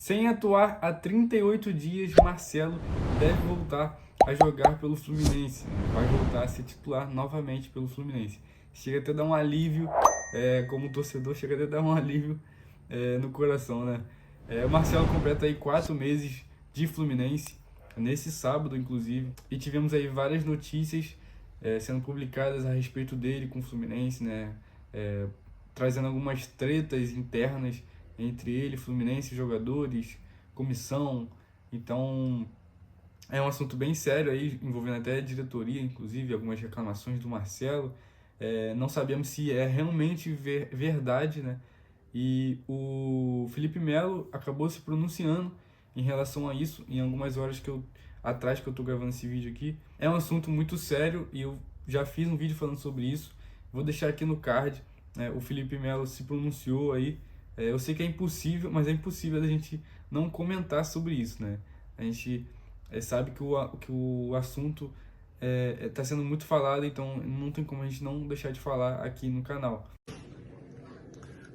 Sem atuar há 38 dias, Marcelo deve voltar a jogar pelo Fluminense. Vai voltar a ser titular novamente pelo Fluminense. Chega até a dar um alívio, como torcedor, chega até a dar um alívio no coração, né? O Marcelo completa aí 4 meses de Fluminense, nesse sábado, inclusive. E tivemos aí várias notícias sendo publicadas a respeito dele com o Fluminense, né? Trazendo algumas tretas internas entre ele, Fluminense, jogadores, comissão. Então, é um assunto bem sério aí, envolvendo até a diretoria, inclusive, algumas reclamações do Marcelo. Não sabemos se é realmente verdade, né? E o Felipe Melo acabou se pronunciando em relação a isso, em algumas horas atrás que eu tô gravando esse vídeo aqui. É um assunto muito sério e eu já fiz um vídeo falando sobre isso. Vou deixar aqui no card, né? O Felipe Melo se pronunciou aí. Eu sei que é impossível, mas é impossível a gente não comentar sobre isso, né? A gente sabe que o assunto está sendo muito falado, então não tem como a gente não deixar de falar aqui no canal.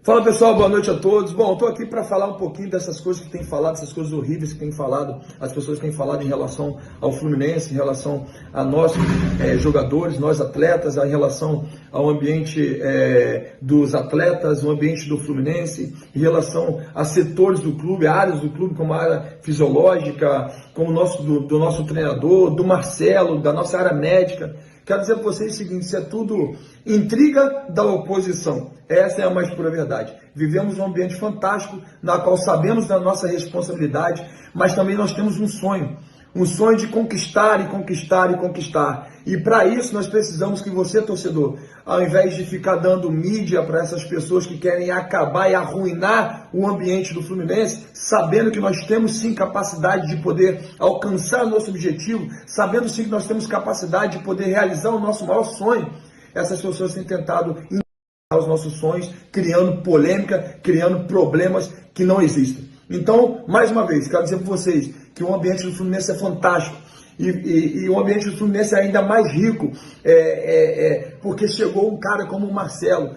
Fala pessoal, boa noite a todos. Bom, estou aqui para falar um pouquinho dessas coisas que tem falado, essas coisas horríveis que tem falado, as pessoas têm falado em relação ao Fluminense, em relação a nós jogadores, nós atletas, em relação ao ambiente dos atletas, o ambiente do Fluminense, em relação a setores do clube, áreas do clube, como a área fisiológica, como do nosso treinador, do Marcelo, da nossa área médica. Quero dizer para vocês o seguinte, isso é tudo intriga da oposição. Essa é a mais pura verdade. Vivemos um ambiente fantástico, na qual sabemos da nossa responsabilidade, mas também nós temos um sonho de conquistar e conquistar e conquistar. E para isso nós precisamos que você, torcedor, ao invés de ficar dando mídia para essas pessoas que querem acabar e arruinar o ambiente do Fluminense, sabendo que nós temos sim capacidade de poder alcançar nosso objetivo, sabendo sim que nós temos capacidade de poder realizar o nosso maior sonho, essas pessoas têm tentado os nossos sonhos, criando polêmica, criando problemas que não existem. Então, mais uma vez, quero dizer para vocês que o ambiente do Fluminense é fantástico e o ambiente do Fluminense é ainda mais rico porque chegou um cara como o Marcelo,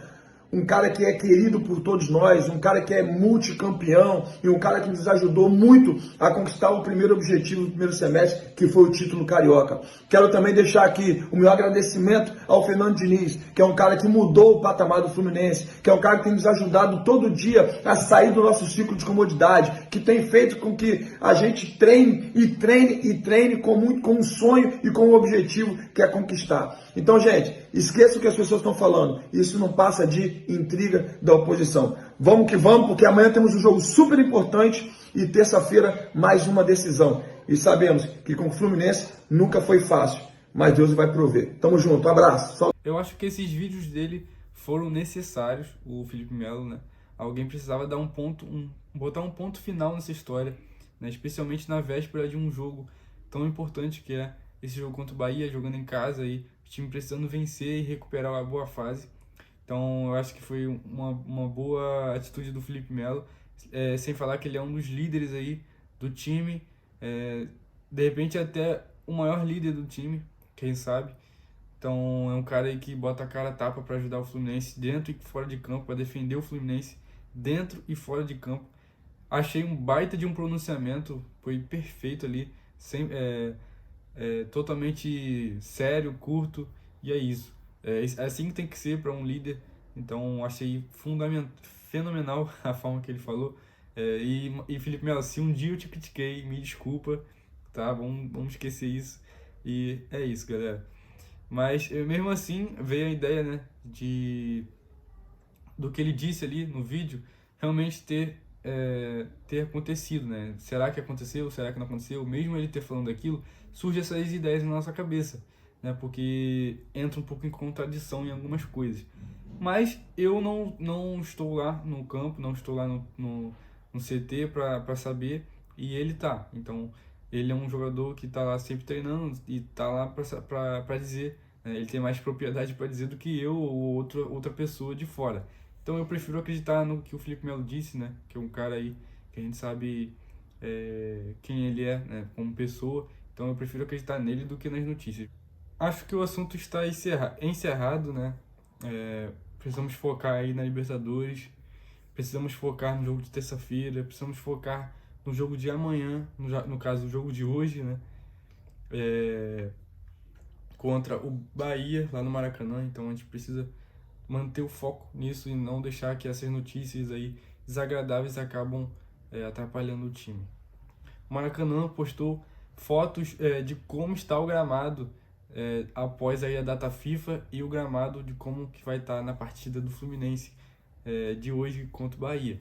um cara que é querido por todos nós, um cara que é multicampeão e um cara que nos ajudou muito a conquistar o primeiro objetivo do primeiro semestre, que foi o título carioca. Quero também deixar aqui o meu agradecimento ao Fernando Diniz, que é um cara que mudou o patamar do Fluminense, que é um cara que tem nos ajudado todo dia a sair do nosso ciclo de comodidade, que tem feito com que a gente treine com um sonho e com um objetivo que é conquistar. Então, gente, esqueça o que as pessoas estão falando. Isso não passa de intriga da oposição. Vamos que vamos, porque amanhã temos um jogo super importante e terça-feira mais uma decisão. E sabemos que com o Fluminense nunca foi fácil, mas Deus vai prover. Tamo junto, abraço. Eu acho que esses vídeos dele foram necessários, o Felipe Melo, né? Alguém precisava dar botar um ponto final nessa história, né? Especialmente na véspera de um jogo tão importante que é esse jogo contra o Bahia, jogando em casa e o time precisando vencer e recuperar a boa fase. Então eu acho que foi uma boa atitude do Felipe Melo, sem falar que ele é um dos líderes aí do time, de repente até o maior líder do time, quem sabe. Então é um cara aí que bota a cara a tapa para ajudar o Fluminense dentro e fora de campo, para defender o Fluminense dentro e fora de campo. Achei um baita de um pronunciamento, foi perfeito ali, totalmente sério, curto, e é isso. É assim que tem que ser para um líder. Então achei fenomenal a forma que ele falou. E Felipe Melo, se um dia eu te critiquei, me desculpa, tá? Vamos esquecer isso. E é isso, galera. Mas mesmo assim veio a ideia, né, do que ele disse ali no vídeo realmente ter acontecido, né? Será que aconteceu? Será que não aconteceu? Mesmo ele ter falando aquilo, surgem essas ideias na nossa cabeça, né? Porque entra um pouco em contradição em algumas coisas. Mas eu não estou lá no campo, não estou lá no CT para saber, e ele tá. Então, ele é um jogador que tá lá sempre treinando e tá lá para dizer, né? Ele tem mais propriedade para dizer do que eu ou outra pessoa de fora. Então eu prefiro acreditar no que o Felipe Melo disse, né? Que é um cara aí que a gente sabe quem ele é, né? Como pessoa. Então eu prefiro acreditar nele do que nas notícias. Acho que o assunto está encerrado, né? Precisamos focar aí na Libertadores. Precisamos focar no jogo de terça-feira. Precisamos focar no jogo de amanhã, no caso, o jogo de hoje, né? Contra o Bahia, lá no Maracanã. Então a gente precisa manter o foco nisso e não deixar que essas notícias aí desagradáveis acabam atrapalhando o time. O Maracanã postou fotos de como está o gramado após aí a data FIFA e o gramado de como que vai estar na partida do Fluminense de hoje contra o Bahia.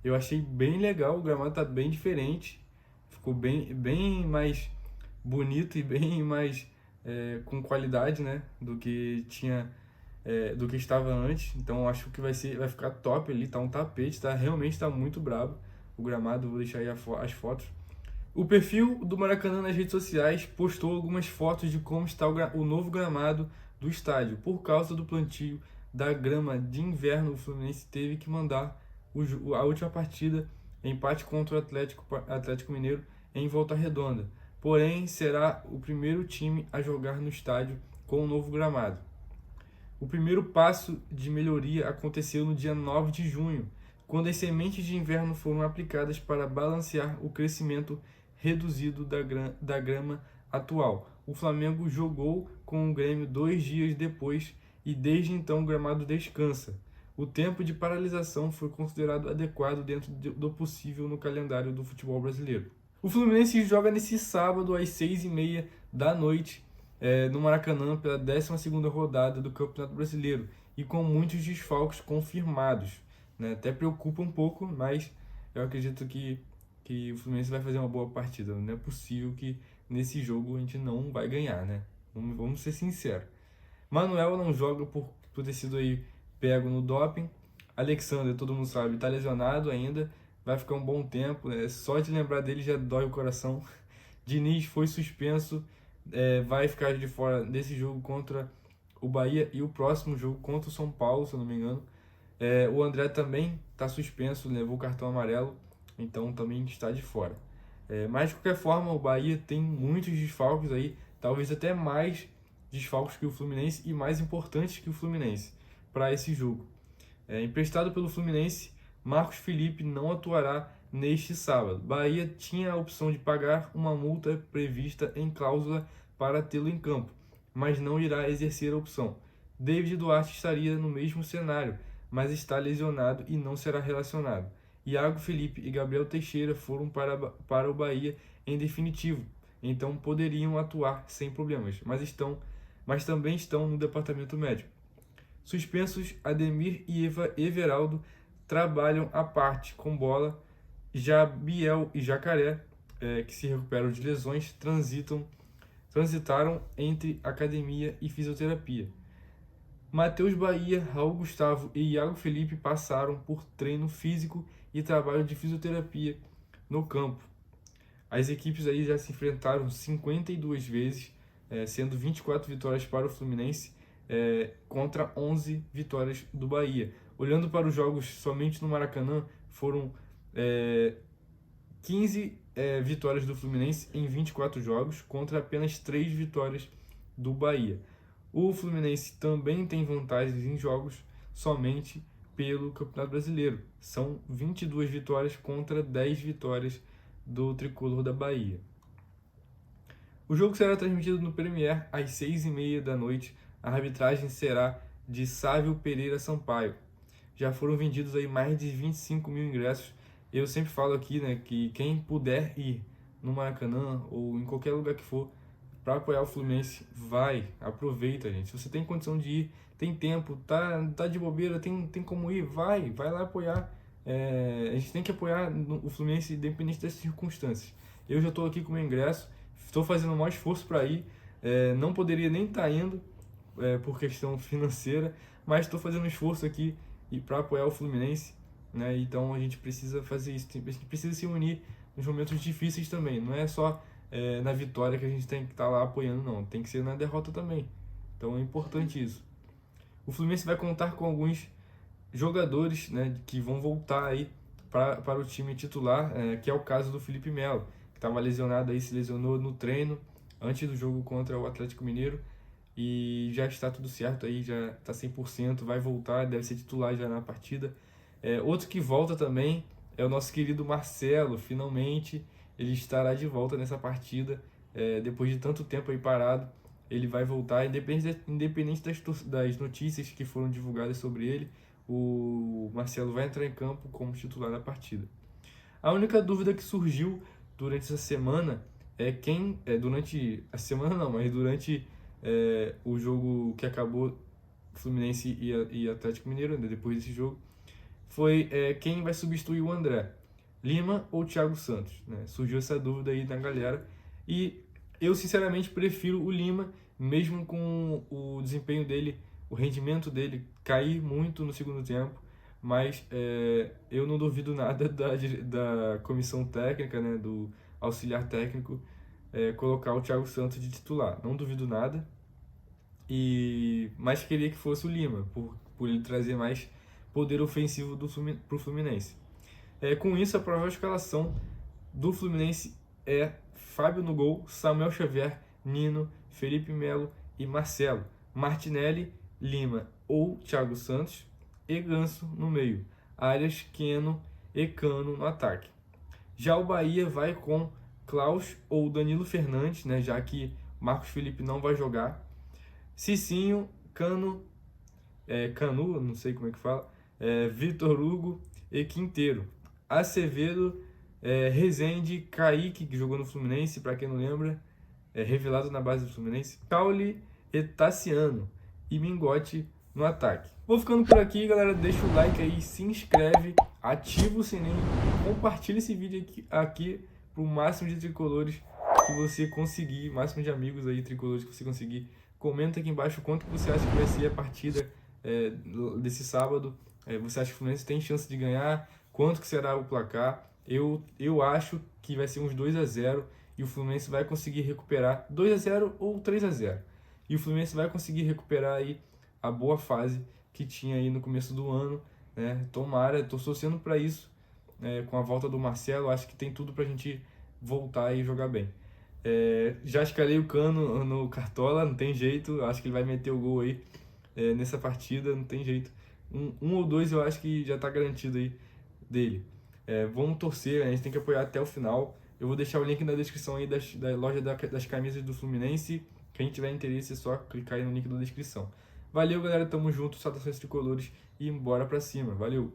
Eu achei bem legal, o gramado está bem diferente, ficou bem mais bonito e bem mais com qualidade, né, do que do que estava antes. Então acho que vai ficar top ali, tá um tapete, realmente tá muito brabo o gramado. Vou deixar aí as fotos. O perfil do Maracanã nas redes sociais postou algumas fotos de como está o novo gramado do estádio. Por causa do plantio da grama de inverno, o Fluminense teve que mandar a última partida, empate contra o Atlético Mineiro em Volta Redonda. Porém, será o primeiro time a jogar no estádio com o novo gramado. O primeiro passo de melhoria aconteceu no dia 9 de junho, quando as sementes de inverno foram aplicadas para balancear o crescimento reduzido da grama atual. O Flamengo jogou com o Grêmio 2 dias depois e desde então o gramado descansa. O tempo de paralisação foi considerado adequado dentro do possível no calendário do futebol brasileiro. O Fluminense joga nesse sábado às 6h30 da noite no Maracanã pela 12ª rodada do Campeonato Brasileiro e com muitos desfalques confirmados, né? Até preocupa um pouco, mas eu acredito que o Fluminense vai fazer uma boa partida. Não é possível que nesse jogo a gente não vai ganhar, né? Vamos ser sinceros. Manuel não joga por ter sido aí pego no doping. Alexander, todo mundo sabe, está lesionado ainda, vai ficar um bom tempo, né? Só de lembrar dele já dói o coração. Diniz foi suspenso, vai ficar de fora desse jogo contra o Bahia e o próximo jogo contra o São Paulo, se eu não me engano. O André também está suspenso, levou o cartão amarelo, então também está de fora. Mas de qualquer forma, o Bahia tem muitos desfalques aí, talvez até mais desfalques que o Fluminense e mais importantes que o Fluminense para esse jogo. Emprestado pelo Fluminense, Marcos Felipe não atuará neste sábado. Bahia tinha a opção de pagar uma multa prevista em cláusula para tê-lo em campo, mas não irá exercer a opção. David Duarte estaria no mesmo cenário, mas está lesionado e não será relacionado. Iago Felipe e Gabriel Teixeira foram para o Bahia em definitivo, então poderiam atuar sem problemas, mas também estão no departamento médico. Suspensos, Ademir e Everaldo trabalham à parte com bola. Já Biel e Jacaré, que se recuperam de lesões, transitaram entre academia e fisioterapia. Matheus Bahia, Raul Gustavo e Iago Felipe passaram por treino físico e trabalho de fisioterapia no campo. As equipes aí já se enfrentaram 52 vezes, sendo 24 vitórias para o Fluminense contra 11 vitórias do Bahia. Olhando para os jogos somente no Maracanã, foram 15 vitórias do Fluminense em 24 jogos contra apenas 3 vitórias do Bahia. O Fluminense também tem vantagens em jogos somente pelo Campeonato Brasileiro. São 22 vitórias contra 10 vitórias do tricolor da Bahia. O jogo será transmitido no Premier às 6h30 da noite. A arbitragem será de Sávio Pereira Sampaio. Já foram vendidos aí mais de 25 mil ingressos. Eu sempre falo aqui, né, que quem puder ir no Maracanã ou em qualquer lugar que for para apoiar o Fluminense, aproveita, gente. Se você tem condição de ir, tem tempo, tá de bobeira, tem como ir, vai lá apoiar. A gente tem que apoiar o Fluminense independente das circunstâncias. Eu já estou aqui com o meu ingresso, estou fazendo o maior esforço para ir, não poderia nem estar indo por questão financeira, mas estou fazendo um esforço aqui para apoiar o Fluminense, né? Então a gente precisa fazer isso, a gente precisa se unir nos momentos difíceis também, não é só na vitória que a gente tem que estar lá apoiando, não, tem que ser na derrota também. Então é importante isso. O Fluminense vai contar com alguns jogadores, né, que vão voltar aí para o time titular, que é o caso do Felipe Melo, que estava lesionado aí, se lesionou no treino antes do jogo contra o Atlético Mineiro e já está tudo certo aí, já está 100%, vai voltar, deve ser titular já na partida. Outro que volta também é o nosso querido Marcelo. Finalmente ele estará de volta nessa partida, depois de tanto tempo aí parado. Ele vai voltar, independente das notícias que foram divulgadas sobre ele, o Marcelo vai entrar em campo como titular da partida. A única dúvida que surgiu durante essa semana durante a semana não, mas durante o jogo que acabou, Fluminense e Atlético Mineiro, né, depois desse jogo, foi quem vai substituir o André, Lima ou Thiago Santos, né? Surgiu essa dúvida aí na galera e eu sinceramente prefiro o Lima, mesmo com o desempenho dele, o rendimento dele cair muito no segundo tempo, mas eu não duvido nada da comissão técnica, né, do auxiliar técnico, colocar o Thiago Santos de titular. Não duvido nada, mas queria que fosse o Lima, por ele trazer mais poder ofensivo para o Fluminense. Com isso, a provável escalação do Fluminense é Fábio no gol, Samuel Xavier, Nino, Felipe Melo e Marcelo, Martinelli, Lima ou Thiago Santos e Ganso no meio, Arias, Keno e Cano no ataque. Já o Bahia vai com Klaus ou Danilo Fernandes, né, já que Marcos Felipe não vai jogar, Cicinho, Canu, não sei como é que fala, Vitor Hugo e Quinteiro, Acevedo, Rezende, Kaique, que jogou no Fluminense, para quem não lembra, revelado na base do Fluminense, Caule e Tassiano e Mingote no ataque. Vou ficando por aqui, galera. Deixa o like aí, se inscreve, ativa o sininho, compartilha esse vídeo aqui para o máximo de tricolores que você conseguir, máximo de amigos aí tricolores que você conseguir. Comenta aqui embaixo quanto que você acha que vai ser a partida desse sábado. Você acha que o Fluminense tem chance de ganhar? Quanto que será o placar? Eu acho que vai ser uns 2-0 e o Fluminense vai conseguir recuperar 2-0 ou 3-0. E o Fluminense vai conseguir recuperar aí a boa fase que tinha aí no começo do ano, né? Tomara, tô torcendo para isso, com a volta do Marcelo, acho que tem tudo pra gente voltar e jogar bem. Já escalei o Cano no Cartola, não tem jeito, acho que ele vai meter o gol aí nessa partida, não tem jeito. Um ou dois eu acho que já tá garantido aí dele. Vamos torcer, a gente tem que apoiar até o final. Eu vou deixar o link na descrição aí da loja das camisas do Fluminense. Quem tiver interesse é só clicar aí no link da descrição. Valeu, galera, tamo junto, saudações tricolores e bora pra cima. Valeu!